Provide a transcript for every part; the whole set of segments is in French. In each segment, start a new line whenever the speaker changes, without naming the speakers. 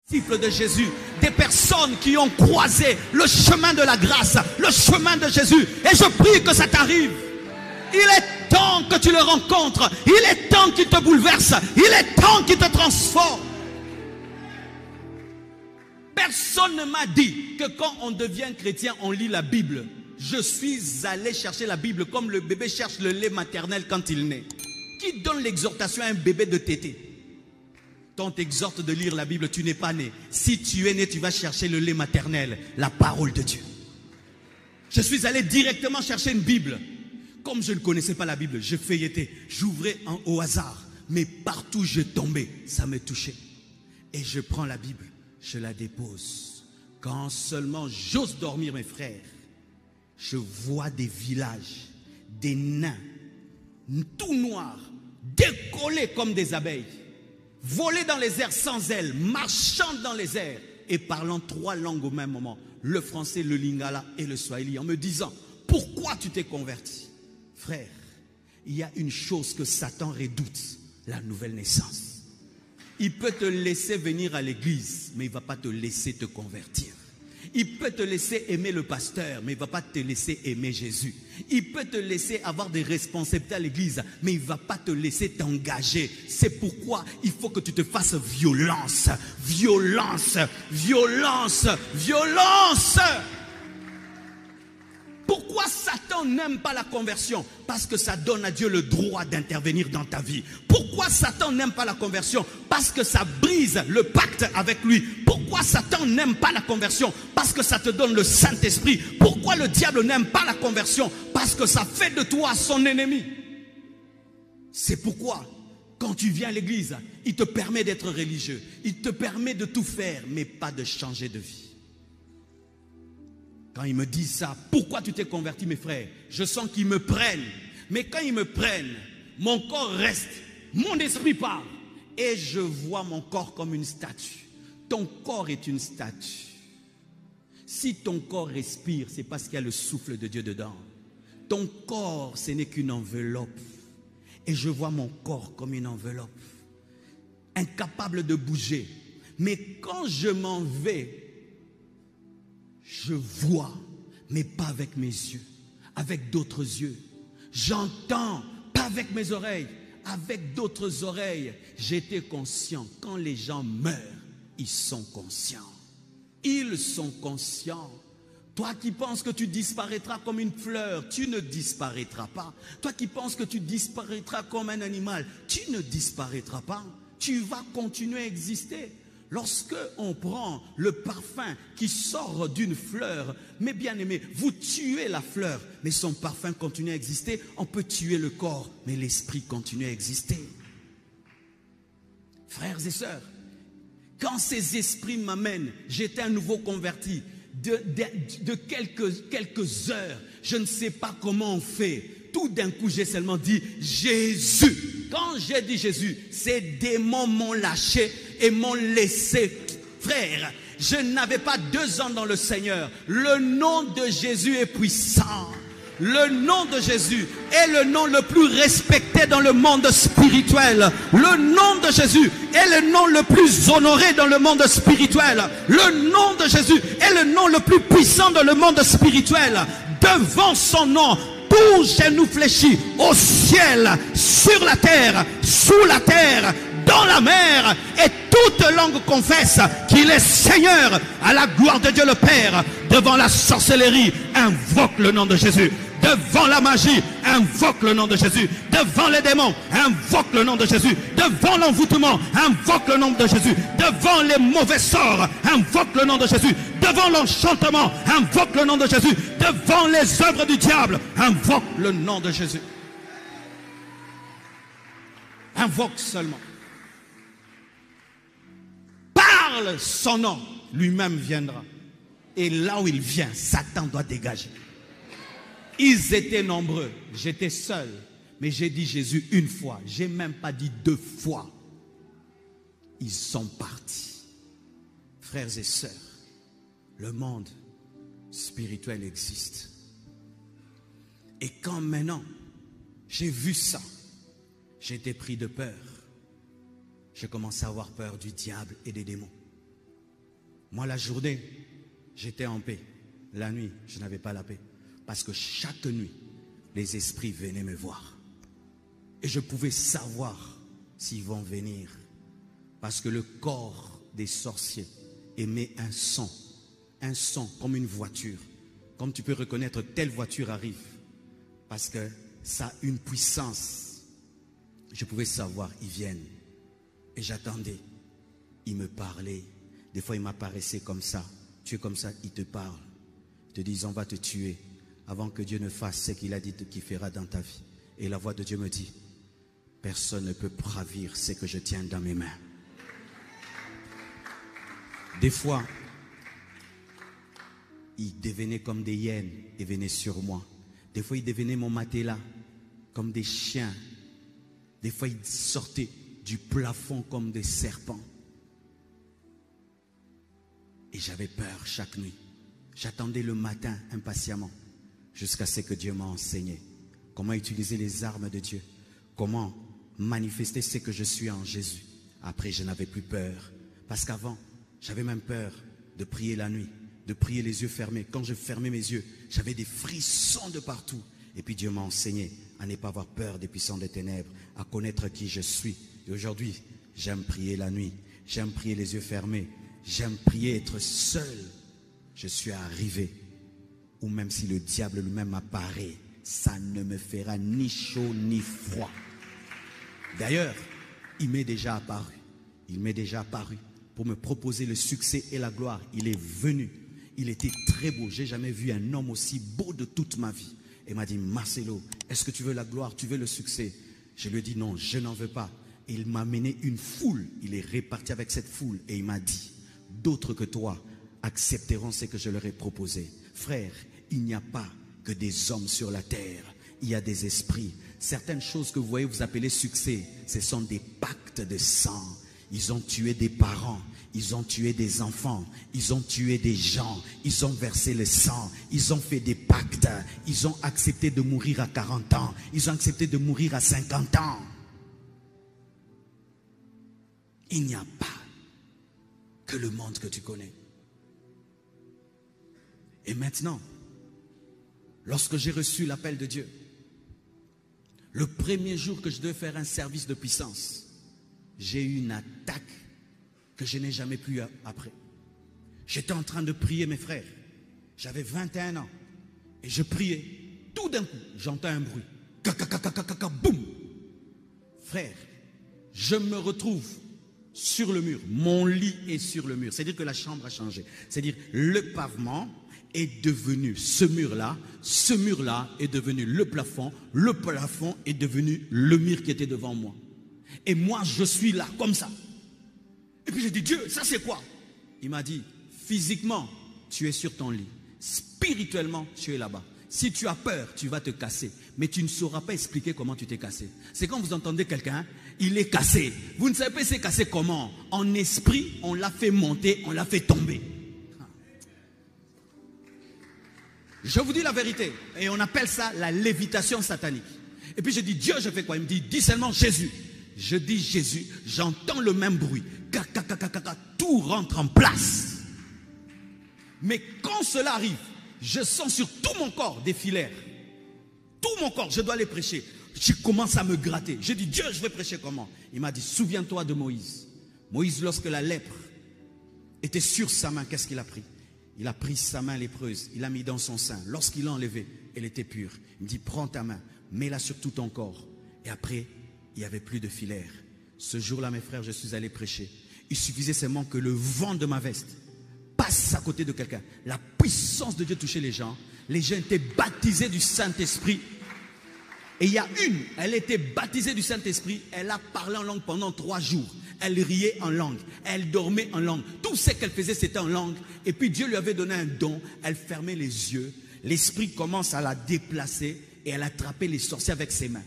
Disciples de Jésus, des personnes qui ont croisé le chemin de la grâce, le chemin de Jésus. Et je prie que ça t'arrive. Il est temps que tu le rencontres. Il est temps qu'il te bouleverse. Il est temps qu'il te transforme. Personne ne m'a dit que quand on devient chrétien, on lit la Bible. Je suis allé chercher la Bible comme le bébé cherche le lait maternel quand il naît. Qui donne l'exhortation à un bébé de tété? Quand on t'exhorte de lire la Bible, tu n'es pas né. Si tu es né, tu vas chercher le lait maternel, la parole de Dieu. Je suis allé directement chercher une Bible. Comme je ne connaissais pas la Bible, je feuilletais, j'ouvrais au hasard. Mais partout où je tombais, ça me touchait. Et je prends la Bible, je la dépose. Quand seulement j'ose dormir, mes frères, je vois des villages, des nains, tout noirs, décollés comme des abeilles, voler dans les airs sans ailes, marchant dans les airs et parlant 3 langues au même moment, le français, le lingala et le swahili, en me disant, pourquoi tu t'es converti? Frère, il y a une chose que Satan redoute, la nouvelle naissance. Il peut te laisser venir à l'église, mais il ne va pas te laisser te convertir. Il peut te laisser aimer le pasteur, mais il ne va pas te laisser aimer Jésus. Il peut te laisser avoir des responsabilités à l'église, mais il ne va pas te laisser t'engager. C'est pourquoi il faut que tu te fasses violence. Violence, violence, violence. Pourquoi Satan n'aime pas la conversion? Parce que ça donne à Dieu le droit d'intervenir dans ta vie. Pourquoi Satan n'aime pas la conversion? Parce que ça brise le pacte avec lui. Pourquoi Satan n'aime pas la conversion? Parce que ça te donne le Saint-Esprit. Pourquoi le diable n'aime pas la conversion? Parce que ça fait de toi son ennemi. C'est pourquoi, quand tu viens à l'église, il te permet d'être religieux. Il te permet de tout faire, mais pas de changer de vie. Quand ils me disent ça, pourquoi tu t'es converti, mes frères? Je sens qu'ils me prennent. Mais quand ils me prennent, mon corps reste, mon esprit part. Et je vois mon corps comme une statue. Ton corps est une statue. Si ton corps respire, c'est parce qu'il y a le souffle de Dieu dedans. Ton corps, ce n'est qu'une enveloppe. Et je vois mon corps comme une enveloppe. Incapable de bouger. Mais quand je m'en vais, je vois, mais pas avec mes yeux, avec d'autres yeux. J'entends, pas avec mes oreilles, avec d'autres oreilles. J'étais conscient. Quand les gens meurent, ils sont conscients. Ils sont conscients. Toi qui penses que tu disparaîtras comme une fleur, tu ne disparaîtras pas. Toi qui penses que tu disparaîtras comme un animal, tu ne disparaîtras pas. Tu vas continuer à exister. Lorsque on prend le parfum qui sort d'une fleur, mes bien-aimés, vous tuez la fleur, mais son parfum continue à exister. On peut tuer le corps, mais l'esprit continue à exister. Frères et sœurs, quand ces esprits m'amènent, j'étais un nouveau converti, de quelques heures, je ne sais pas comment on fait. Tout d'un coup, j'ai seulement dit Jésus. Quand j'ai dit Jésus, ces démons m'ont lâché et m'ont laissé. Frère, je n'avais pas 2 ans dans le Seigneur. Le nom de Jésus est puissant. Le nom de Jésus est le nom le plus respecté dans le monde spirituel. Le nom de Jésus est le nom le plus honoré dans le monde spirituel. Le nom de Jésus est le nom le plus puissant dans le monde spirituel. Devant son nom, tout genou fléchi au ciel, sur la terre, sous la terre, dans la mer, et toute langue confesse qu'il est Seigneur, à la gloire de Dieu le Père. Devant la sorcellerie, invoque le nom de Jésus. Devant la magie, invoque le nom de Jésus. Devant les démons, invoque le nom de Jésus. Devant l'envoûtement, invoque le nom de Jésus. Devant les mauvais sorts, invoque le nom de Jésus. Devant l'enchantement, invoque le nom de Jésus. Devant les œuvres du diable, invoque le nom de Jésus. Invoque seulement. Parle son nom, lui-même viendra. Et là où il vient, Satan doit dégager. Ils étaient nombreux, j'étais seul, mais j'ai dit Jésus une fois, j'ai même pas dit 2 fois. Ils sont partis. Frères et sœurs, le monde spirituel existe. Et quand maintenant j'ai vu ça, j'étais pris de peur. Je commençais à avoir peur du diable et des démons. Moi, la journée, j'étais en paix. La nuit, je n'avais pas la paix. Parce que chaque nuit, les esprits venaient me voir. Et je pouvais savoir s'ils vont venir. Parce que le corps des sorciers émet un son comme une voiture. Comme tu peux reconnaître, telle voiture arrive. Parce que ça a une puissance. Je pouvais savoir, ils viennent. Et j'attendais. Ils me parlaient. Des fois, ils m'apparaissaient comme ça. Tu es comme ça, ils te parlent. Ils te disent, on va te tuer. Avant que Dieu ne fasse ce qu'il a dit qu'il fera dans ta vie. Et la voix de Dieu me dit, personne ne peut ravir ce que je tiens dans mes mains. Des fois, ils devenaient comme des hyènes et venaient sur moi. Des fois, ils devenaient mon matelas comme des chiens. Des fois, ils sortaient du plafond comme des serpents. Et j'avais peur chaque nuit. J'attendais le matin impatiemment jusqu'à ce que Dieu m'a enseigné comment utiliser les armes de Dieu, comment manifester ce que je suis en Jésus. Après, je n'avais plus peur. Parce qu'avant, j'avais même peur de prier la nuit, de prier les yeux fermés. Quand je fermais mes yeux, j'avais des frissons de partout. Et puis Dieu m'a enseigné à ne pas avoir peur des puissants des ténèbres, à connaître qui je suis. Et aujourd'hui, j'aime prier la nuit, j'aime prier les yeux fermés, j'aime prier être seul. Je suis arrivé, ou même si le diable lui-même apparaît, ça ne me fera ni chaud ni froid. D'ailleurs, il m'est déjà apparu. Il m'est déjà apparu pour me proposer le succès et la gloire. Il est venu. Il était très beau. J'ai jamais vu un homme aussi beau de toute ma vie. Et il m'a dit, Marcelo, est-ce que tu veux la gloire, tu veux le succès? Je lui ai dit non, je n'en veux pas. Et il m'a mené une foule. Il est reparti avec cette foule et il m'a dit, d'autres que toi accepteront ce que je leur ai proposé. Frère, il n'y a pas que des hommes sur la terre. Il y a des esprits. Certaines choses que vous voyez, vous appelez succès, ce sont des pactes de sang. Ils ont tué des parents, ils ont tué des enfants, ils ont tué des gens, ils ont versé le sang, ils ont fait des pactes, ils ont accepté de mourir à 40 ans, ils ont accepté de mourir à 50 ans. Il n'y a pas que le monde que tu connais. Et maintenant, lorsque j'ai reçu l'appel de Dieu, le premier jour que je devais faire un service de puissance, j'ai eu une attaque que je n'ai jamais plus après. J'étais en train de prier mes frères. J'avais 21 ans. Et je priais. Tout d'un coup, j'entends un bruit. Boum. Frère, je me retrouve sur le mur. Mon lit est sur le mur. C'est-à-dire que la chambre a changé. C'est-à-dire le pavement est devenu ce mur-là est devenu le plafond est devenu le mur qui était devant moi. Et moi, je suis là, comme ça. Et puis j'ai dit, Dieu, ça c'est quoi? Il m'a dit, physiquement, tu es sur ton lit. Spirituellement, tu es là-bas. Si tu as peur, tu vas te casser. Mais tu ne sauras pas expliquer comment tu t'es cassé. C'est quand vous entendez quelqu'un, il est cassé. Vous ne savez pas c'est cassé comment? En esprit, on l'a fait monter, on l'a fait tomber. Je vous dis la vérité. Et on appelle ça la lévitation satanique. Et puis je dis, Dieu, je fais quoi? Il me dit, dis seulement Jésus. Je dis Jésus, j'entends le même bruit. Tout rentre en place. Mais quand cela arrive, je sens sur tout mon corps des filaires. Tout mon corps, je dois les prêcher. Je commence à me gratter. Je dis, Dieu, je vais prêcher comment? Il m'a dit, souviens-toi de Moïse. Moïse, lorsque la lèpre était sur sa main, qu'est-ce qu'il a pris? Il a pris sa main lépreuse, il l'a mis dans son sein. Lorsqu'il l'a enlevée, elle était pure. Il me dit, prends ta main, mets-la sur tout ton corps. Et après, il n'y avait plus de filaire. Ce jour-là, mes frères, je suis allé prêcher. Il suffisait seulement que le vent de ma veste passe à côté de quelqu'un. La puissance de Dieu touchait les gens. Les gens étaient baptisés du Saint-Esprit. Et il y a une, elle était baptisée du Saint-Esprit. Elle a parlé en langue pendant 3 jours. Elle riait en langue. Elle dormait en langue. Tout ce qu'elle faisait, c'était en langue. Et puis Dieu lui avait donné un don. Elle fermait les yeux. L'Esprit commence à la déplacer. Et elle attrapait les sorciers avec ses mains.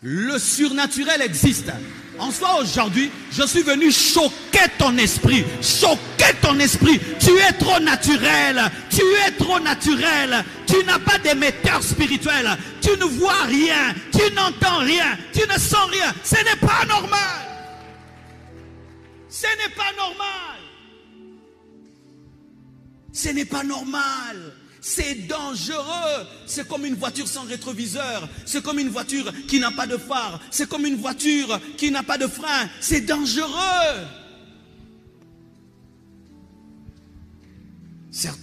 Le surnaturel existe. En soi, aujourd'hui, je suis venu choquer ton esprit. Choquer ton esprit. Tu es trop naturel. Tu es trop naturel. Tu n'as pas d'émetteur spirituel. Tu ne vois rien. Tu n'entends rien. Tu ne sens rien. Ce n'est pas normal. Ce n'est pas normal. Ce n'est pas normal. C'est dangereux. C'est comme une voiture sans rétroviseur. C'est comme une voiture qui n'a pas de phare. C'est comme une voiture qui n'a pas de frein. C'est dangereux. Certes,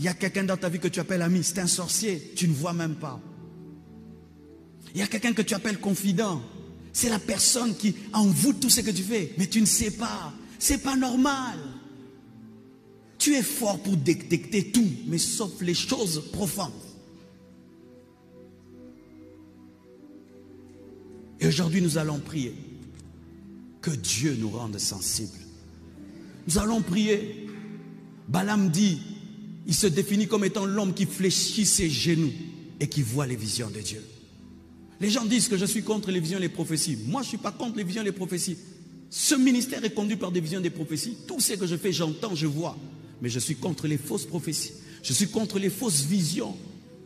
il y a quelqu'un dans ta vie que tu appelles ami. C'est un sorcier. Tu ne vois même pas. Il y a quelqu'un que tu appelles confident. C'est la personne qui envoûte tout ce que tu fais. Mais tu ne sais pas. C'est pas normal. Tu es fort pour détecter tout, mais sauf les choses profondes. Et aujourd'hui, nous allons prier que Dieu nous rende sensibles. Nous allons prier. Balaam dit, il se définit comme étant l'homme qui fléchit ses genoux et qui voit les visions de Dieu. Les gens disent que je suis contre les visions et les prophéties. Moi, je ne suis pas contre les visions et les prophéties. Ce ministère est conduit par des visions et des prophéties. Tout ce que je fais, j'entends, je vois. Mais je suis contre les fausses prophéties. Je suis contre les fausses visions.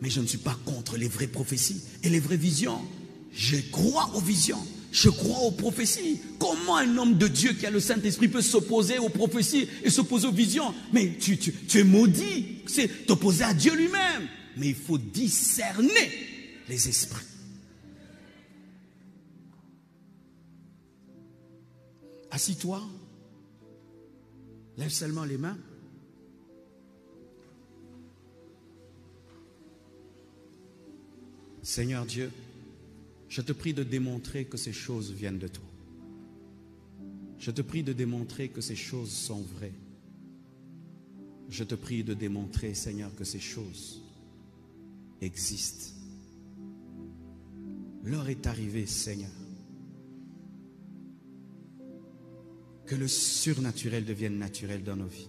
Mais je ne suis pas contre les vraies prophéties et les vraies visions. Je crois aux visions. Je crois aux prophéties. Comment un homme de Dieu qui a le Saint-Esprit peut s'opposer aux prophéties et s'opposer aux visions? Mais tu es maudit. C'est t'opposer à Dieu lui-même. Mais il faut discerner les esprits. Assis-toi. Lève seulement les mains. Seigneur Dieu, je te prie de démontrer que ces choses viennent de toi. Je te prie de démontrer que ces choses sont vraies. Je te prie de démontrer, Seigneur, que ces choses existent. L'heure est arrivée, Seigneur, que le surnaturel devienne naturel dans nos vies.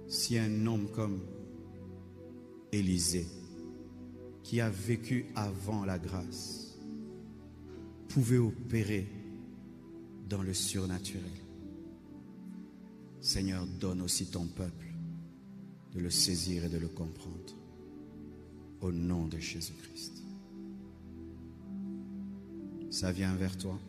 Si un homme comme Élisée, qui a vécu avant la grâce, pouvait opérer dans le surnaturel, Seigneur, donne aussi ton peuple de le saisir et de le comprendre. Au nom de Jésus-Christ. Ça vient vers toi.